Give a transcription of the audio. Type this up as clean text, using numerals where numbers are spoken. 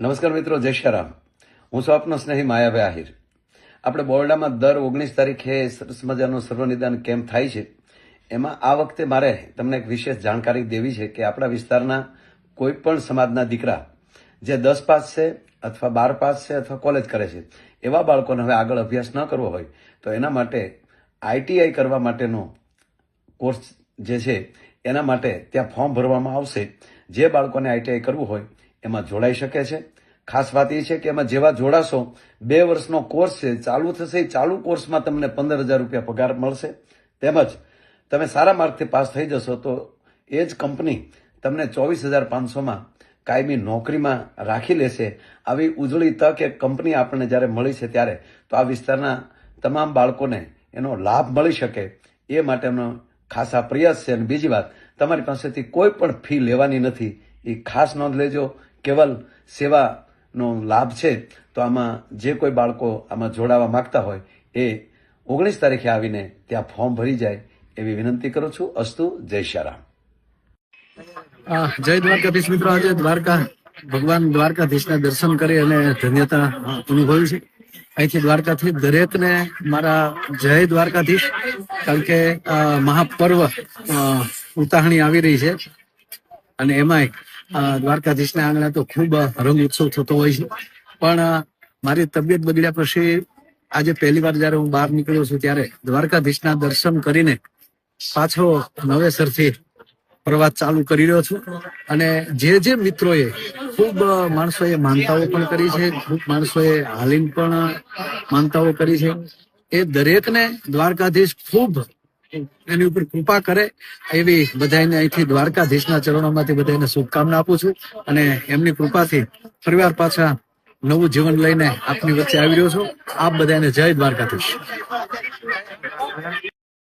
નમસ્કાર મિત્રો, જય શ્રી રામ. હું છું આપનો સ્નેહી માયાભાઈ આહિર. આપણે બોરડામાં દર 19 તારીખે સરસ મજાનો સર્વનિદાન કેમ્પ થાય છે. એમાં આ વખતે મારે તમને એક વિશેષ જાણકારી દેવી છે કે આપણા વિસ્તારના કોઈ પણ સમાજના દીકરા જે 10 પાસ છે અથવા 12 પાસ છે અથવા કોલેજ કરે છે, એવા બાળકોને હવે આગળ અભ્યાસ ન કરવો હોય તો એના માટે આઈટીઆઈ કરવા માટેનો કોર્સ જે છે એના માટે ત્યાં ફોર્મ ભરવામાં આવશે. જે બાળકોને આઈટીઆઈ કરવું હોય એમાં જોડાઈ શકે છે. ખાસ વાત એ છે કે એમાં જેવા જોડાશો 2 વર્ષનો કોર્સ છે, ચાલુ થશે. એ ચાલુ કોર્સમાં તમને 15,000 રૂપિયા પગાર મળશે. તેમજ તમે સારા માર્કથી પાસ થઈ જશો તો એ જ કંપની તમને 24,500માં કાયમી નોકરીમાં રાખી લેશે. આવી ઉજળી તક એક કંપની આપણને જ્યારે મળી છે ત્યારે તો આ વિસ્તારના તમામ બાળકોને એનો લાભ મળી શકે એ માટેનો ખાસ આ પ્રયાસ છે. અને બીજી વાત, તમારી પાસેથી કોઈ પણ ફી લેવાની નથી, એ ખાસ નોંધ લેજો. કેવલ સેવાનો લાભ છે. તો આમાં જે કોઈ બાળકો આમાં જોડાવા માંગતા હોય એ 19 તારીખે આવીને ત્યાં ફોર્મ ભરી જાય એવી વિનંતી કરું છું. અસ્તુ. જય શ્રી રામ. જય દ્વારકાધીશ મિત્રો. આજે દ્વારકા ભગવાન દ્વારકાધીશના દર્શન કરી અને ધન્યતા અનુભવી છે. અહીંથી દ્વારકાથી દરેકને મારા જય દ્વારકાધીશ. કારણ કે મહાપર્વ ઉતાહણી આવી રહી છે અને એમાંય દ્વારકાધીશના આંગણે તો ખૂબ રંગ ઉત્સવ થતો હોય છે. પણ મારી તબિયત બગડ્યા પછી આજે પહેલી વાર જયારે હું બહાર નીકળ્યો છું ત્યારે દ્વારકાધીશના દર્શન કરીને પાછો નવેસરથી પ્રવાસ ચાલુ કરી રહ્યો છું. અને જે મિત્રોએ ખૂબ માણસોએ માનતાઓ પણ કરી છે, ખૂબ માણસોએ હાલીને પણ માનતાઓ કરી છે, એ દરેકને દ્વારકાધીશ ખૂબ એની ઉપર કૃપા કરે એવી બધાને અહીંથી દ્વારકાધીશના ચરણોમાંથી બધાને શુભકામના આપું છું. અને એમની કૃપાથી પરિવાર પાછા નવું જીવન લઈને આપની વચ્ચે આવી રહ્યો છું. આપ બધાને જય દ્વારકાધીશ.